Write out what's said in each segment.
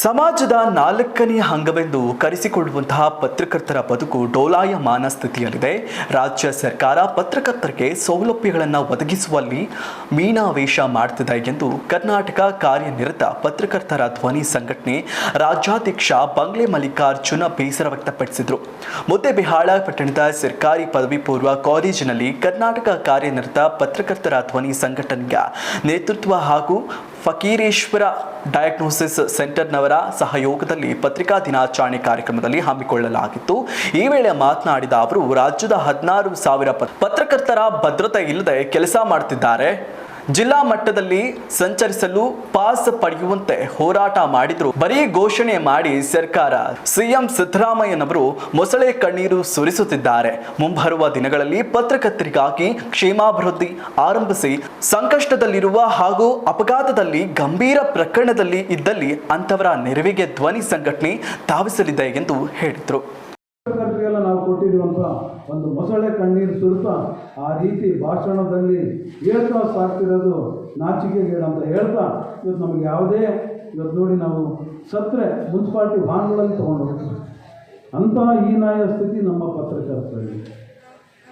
ಸಮಾಜದ ನಾಲ್ಕನೇ ಅಂಗವೆಂದು ಕರೆಸಿಕೊಳ್ಳುವಂತಹ ಪತ್ರಕರ್ತರ ಬದುಕು ಡೋಲಾಯಮಾನ ಸ್ಥಿತಿಯಲ್ಲಿದೆ. ರಾಜ್ಯ ಸರ್ಕಾರ ಪತ್ರಕರ್ತರಿಗೆ ಸೌಲಭ್ಯಗಳನ್ನು ಒದಗಿಸುವಲ್ಲಿ ಮೀನಾವೇಶ ಮಾಡುತ್ತಿದೆ ಎಂದು ಕರ್ನಾಟಕ ಕಾರ್ಯನಿರತ ಪತ್ರಕರ್ತರ ಧ್ವನಿ ಸಂಘಟನೆ ರಾಜ್ಯಾಧ್ಯಕ್ಷ ಬಂಗ್ಲೆ ಮಲ್ಲಿಕಾರ್ಜುನ ಬೇಸರ ವ್ಯಕ್ತಪಡಿಸಿದರು. ಮುದ್ದೇಬಿಹಾಳ ಪಟ್ಟಣದ ಸರ್ಕಾರಿ ಪದವಿ ಪೂರ್ವ ಕಾಲೇಜಿನಲ್ಲಿ ಕರ್ನಾಟಕ ಕಾರ್ಯನಿರತ ಪತ್ರಕರ್ತರ ಧ್ವನಿ ಸಂಘಟನೆಯ ನೇತೃತ್ವ ಹಾಗೂ ಫಕೀರೇಶ್ವರ ಡಯಾಗ್ನೋಸಿಸ್ ಸೆಂಟರ್ನವರ ಸಹಯೋಗದಲ್ಲಿ ಪತ್ರಿಕಾ ದಿನಾಚರಣೆ ಕಾರ್ಯಕ್ರಮದಲ್ಲಿ ಹಮ್ಮಿಕೊಳ್ಳಲಾಗಿತ್ತು. ಈ ವೇಳೆ ಮಾತನಾಡಿದ ಅವರು, ರಾಜ್ಯದ 16,000 ಪತ್ರಕರ್ತರ ಭದ್ರತೆ ಇಲ್ಲದೆ ಕೆಲಸ ಮಾಡುತ್ತಿದ್ದಾರೆ. ಜಿಲ್ಲಾ ಮಟ್ಟದಲ್ಲಿ ಸಂಚರಿಸಲು ಪಾಸ್ ಪಡೆಯುವಂತೆ ಹೋರಾಟ ಮಾಡಿದ್ರು. ಬರೀ ಘೋಷಣೆ ಮಾಡಿ ಸರ್ಕಾರ ಸಿಎಂ ಸಿದ್ದರಾಮಯ್ಯನವರು ಮೊಸಳೆ ಕಣ್ಣೀರು ಸುರಿಸುತ್ತಿದ್ದಾರೆ. ಮುಂಬರುವ ದಿನಗಳಲ್ಲಿ ಪತ್ರಕರ್ತರಿಗಾಗಿ ಕ್ಷೇಮಾಭಿವೃದ್ಧಿ ಆರಂಭಿಸಿ, ಸಂಕಷ್ಟದಲ್ಲಿರುವ ಹಾಗೂ ಅಪಘಾತದಲ್ಲಿ ಗಂಭೀರ ಪ್ರಕರಣದಲ್ಲಿ ಇದ್ದಲ್ಲಿ ಅಂತವರ ನೆರವಿಗೆ ಧ್ವನಿ ಸಂಘಟನೆ ಧಾವಿಸಲಿದೆ ಎಂದು ಹೇಳಿದರು. ನಾವು ಕೊಟ್ಟಿರುವಂಥ ಒಂದು ಮೊಸಳೆ ಕಣ್ಣೀರು ಸುರಿತಾ ಆ ರೀತಿ ಭಾಷಣದಲ್ಲಿ ಹೇಳ್ತಾ ಸಾಕ್ತಿರೋದು ನಾಚಿಕೆಗೇಡು ಅಂತ ಹೇಳ್ತಾ, ಇವತ್ತು ನಮಗೆ ಯಾವುದೇ ಇವತ್ತು ನೋಡಿ ನಾವು ಸತ್ತರೆ ಮುನ್ಸಿಪಾಲ್ಟಿ ವಾಹನಗಳಲ್ಲಿ ತೊಗೊಂಡು ಹೋಗ್ತೀವಿ. ಅಂತಹ ಹೀನಾಯ ಸ್ಥಿತಿ ನಮ್ಮ ಪತ್ರಕರ್ತರಿಗೆ.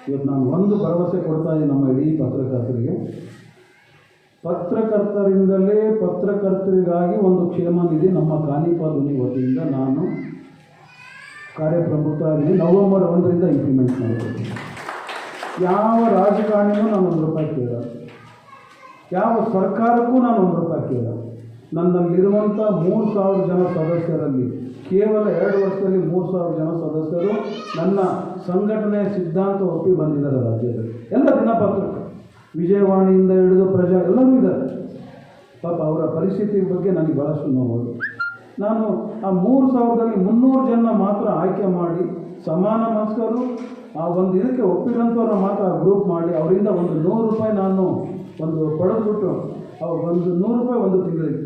ಇವತ್ತು ನಾನು ಒಂದು ಭರವಸೆ ಕೊಡ್ತಾ ಇದ್ದೀನಿ ನಮ್ಮ ಇಡೀ ಪತ್ರಕರ್ತರಿಗೆ, ಪತ್ರಕರ್ತರಿಂದಲೇ ಪತ್ರಕರ್ತರಿಗಾಗಿ ಒಂದು ಕ್ಷೇಮ ನಿಧಿ ನಮ್ಮ ಕಾನಿಪ ಧ್ವನಿ ವತಿಯಿಂದ ನಾನು ಕಾರ್ಯಪ್ರಮುಖರಾಗಿ ನವೆಂಬರ್ 1ರಿಂದ ಇಂಪ್ಲಿಮೆಂಟ್ ಮಾಡ್ತೀನಿ. ಯಾವ ರಾಜಕಾರಣಿಗೂ ನಾನು ₹1 ಕೇಳಲ್ಲ, ಯಾವ ಸರ್ಕಾರಕ್ಕೂ ನಾನು ₹1 ಕೇಳಲ್ಲ. ನನ್ನಲ್ಲಿರುವಂಥ 3,000 ಜನ ಸದಸ್ಯರಲ್ಲಿ ಕೇವಲ 2 ವರ್ಷದಲ್ಲಿ 3,000 ಜನ ಸದಸ್ಯರು ನನ್ನ ಸಂಘಟನೆಯ ಸಿದ್ಧಾಂತ ಒಪ್ಪಿ ಬಂದಿದ್ದಾರೆ. ರಾಜ್ಯದಲ್ಲಿ ಎಲ್ಲ ದಿನಪತ್ರಕ್ಕೆ ವಿಜಯವಾಣಿಯಿಂದ ಹಿಡಿದು ಪ್ರಜಾ ಎಲ್ಲರೂ ಇದ್ದಾರೆ. ಪಾಪ ಅವರ ಪರಿಸ್ಥಿತಿ ಬಗ್ಗೆ ನನಗೆ ಭಾಳಷ್ಟು ನೋವು. ನಾನು ಆ 3,000ರಲ್ಲಿ 300 ಜನ ಮಾತ್ರ ಆಯ್ಕೆ ಮಾಡಿ, ಸಮಾನ ಮನಸ್ಕರು ಆ ಒಂದು ಇದಕ್ಕೆ ಒಪ್ಪಿರೋಂಥವ್ರನ್ನ ಮಾತ್ರ ಗ್ರೂಪ್ ಮಾಡಿ ಅವರಿಂದ ಒಂದು ₹100 ನಾನು ಒಂದು ಪಡೆದ್ಬಿಟ್ಟು ಅವ್ರು ಒಂದು ₹100 ಒಂದು ತಿಂಗಳಿಗೆ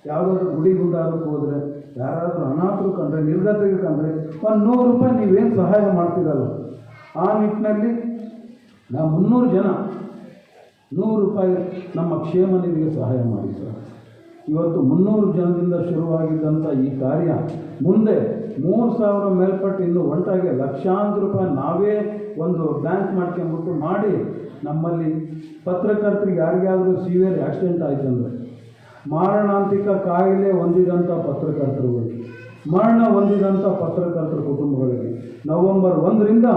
ಯಾವುದಾದ್ರೂ ಗುಡಿ ಗುಂಡಾರಕ್ಕೆ ಹೋದರೆ, ಯಾರಾದರೂ ಅನಾಥರು ಕಂಡ್ರೆ, ನಿರ್ಗತಿಗೆ ಕಂಡ್ರೆ ಒಂದು ₹100 ನೀವೇನು ಸಹಾಯ ಮಾಡ್ತೀರಲ್ಲ, ಆ ನಿಟ್ಟಿನಲ್ಲಿ ನಾವು 300 ಜನ ₹100 ನಮ್ಮ ಕ್ಷೇಮ ನಿಧಿಗೆ ಸಹಾಯ ಮಾಡಿ ಸರ್. ಇವತ್ತು 300 ಜನದಿಂದ ಶುರುವಾಗಿದ್ದಂಥ ಈ ಕಾರ್ಯ ಮುಂದೆ 3,000 ಮೇಲ್ಪಟ್ಟು ಇನ್ನೂ ಒಂಟಾಗಿ ಲಕ್ಷಾಂತರ ರೂಪಾಯಿ ನಾವೇ ಒಂದು ಬ್ಯಾಂಕ್ ಮಾಡ್ಕೊಂಡ್ಬಿಟ್ಟು ಮಾಡಿ, ನಮ್ಮಲ್ಲಿ ಪತ್ರಕರ್ತರಿಗೆ ಯಾರಿಗಾದರೂ ಸಿವಿಯರ್ ಆಕ್ಸಿಡೆಂಟ್ ಆಯ್ತಂದರೆ, ಮಾರಣಾಂತಿಕ ಕಾಯಿಲೆ ಹೊಂದಿದಂಥ ಪತ್ರಕರ್ತರುಗಳಿಗೆ, ಮರಣ ಹೊಂದಿದಂಥ ಪತ್ರಕರ್ತರ ಕುಟುಂಬಗಳಿಗೆ ನವೆಂಬರ್ 1ರಿಂದ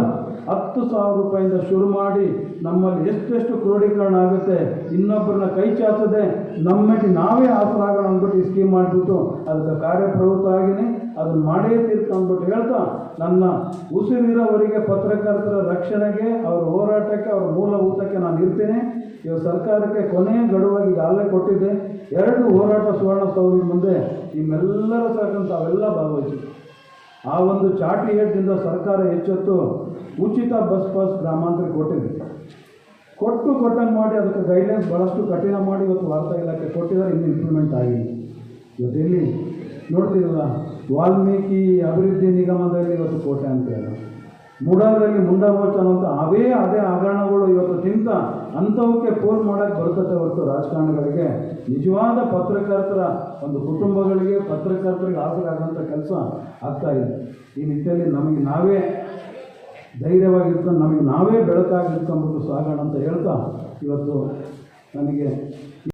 ₹10,000 ಶುರು ಮಾಡಿ ನಮ್ಮಲ್ಲಿ ಎಷ್ಟೆಷ್ಟು ಕ್ರೋಢೀಕರಣ ಆಗುತ್ತೆ, ಇನ್ನೊಬ್ಬರನ್ನ ಕೈ ಚಾಚದೆ ನಮ್ಮಲ್ಲಿ ನಾವೇ ಆಸರಾಗೋಣ ಅಂದ್ಬಿಟ್ಟು ಈ ಸ್ಕೀಮ್ ಮಾಡಿಬಿಟ್ಟು ಅದಕ್ಕೆ ಕಾರ್ಯಪ್ರವೃತ್ತ ಆಗಿನೇ ಅದನ್ನು ಮಾಡೇ ತೀರ್ಕೊಂಡ್ಬಿಟ್ಟು ಹೇಳ್ತಾ, ನನ್ನ ಉಸಿರಿರೋವರೆಗೆ ಪತ್ರಕರ್ತರ ರಕ್ಷಣೆಗೆ, ಅವರ ಹೋರಾಟಕ್ಕೆ, ಅವರ ಮೂಲಭೂತಕ್ಕೆ ನಾನು ಇರ್ತೀನಿ. ಇವಾಗ ಸರ್ಕಾರಕ್ಕೆ ಕೊನೆಯ ಗಡುವಾಗಿ ಈಗಾಗಲೇ ಕೊಟ್ಟಿದ್ದೆ. 2 ಹೋರಾಟ ಸುವರ್ಣಸೌಧದ ಮುಂದೆ ನಿಮ್ಮೆಲ್ಲರ ಸಾಕಂತ ಅವೆಲ್ಲ ಭಾಗವಹಿಸಿದೆ. ಆ ಒಂದು ಚಾಟಿ ಏಟದಿಂದ ಸರ್ಕಾರ ಎಚ್ಚೆತ್ತು ಉಚಿತ ಬಸ್ ಪಾಸ್ ಗ್ರಾಮಾಂತರಕ್ಕೆ ಕೊಟ್ಟಿದೆ. ಕೊಟ್ಟಂಗೆ ಮಾಡಿ ಅದಕ್ಕೆ ಗೈಡ್ಲೈನ್ಸ್ ಭಾಳಷ್ಟು ಕಠಿಣ ಮಾಡಿ ಇವತ್ತು ವಾರ್ತಾ ಇಲಾಖೆ ಕೊಟ್ಟಿದ್ದಾರೆ. ಇನ್ನೂ ಇಂಪ್ಲಿಮೆಂಟ್ ಆಗಿಲ್ಲ. ಇವತ್ತು ಎಲ್ಲಿ ನೋಡ್ತಿರಲ್ಲ, ವಾಲ್ಮೀಕಿ ಅಭಿವೃದ್ಧಿ ನಿಗಮದಲ್ಲಿ ಇವತ್ತು ಕೋಟೆ ಅಂತ ಹೇಳಿ, ಮುಡಾದಲ್ಲಿ ಮುಂಡಾಮೋಚನ ಅಂತ ಅದೇ ಹಗರಣಗಳು ಇವತ್ತು ಚಿಂತ ಅಂಥವಕ್ಕೆ ಪೋಲ್ ಮಾಡೋಕ್ಕೆ ಬರ್ತದೆ ಹೊರತು ರಾಜಕಾರಣಿಗಳಿಗೆ ನಿಜವಾದ ಪತ್ರಕರ್ತರ ಒಂದು ಕುಟುಂಬಗಳಿಗೆ, ಪತ್ರಕರ್ತರಿಗೆ ಆಸರಾಗೋಂಥ ಕೆಲಸ ಆಗ್ತಾಯಿದೆ. ಈ ನಿಟ್ಟಿನಲ್ಲಿ ನಮಗೆ ನಾವೇ ಧೈರ್ಯವಾಗಿರ್ಕೊಂಡು ನಮಗೆ ನಾವೇ ಬೆಳಕಾಗಿರ್ಕೊಂಡ್ಬಿಟ್ಟು ಸಾಗೋಣ ಅಂತ ಹೇಳ್ತಾ, ಇವತ್ತು ನನಗೆ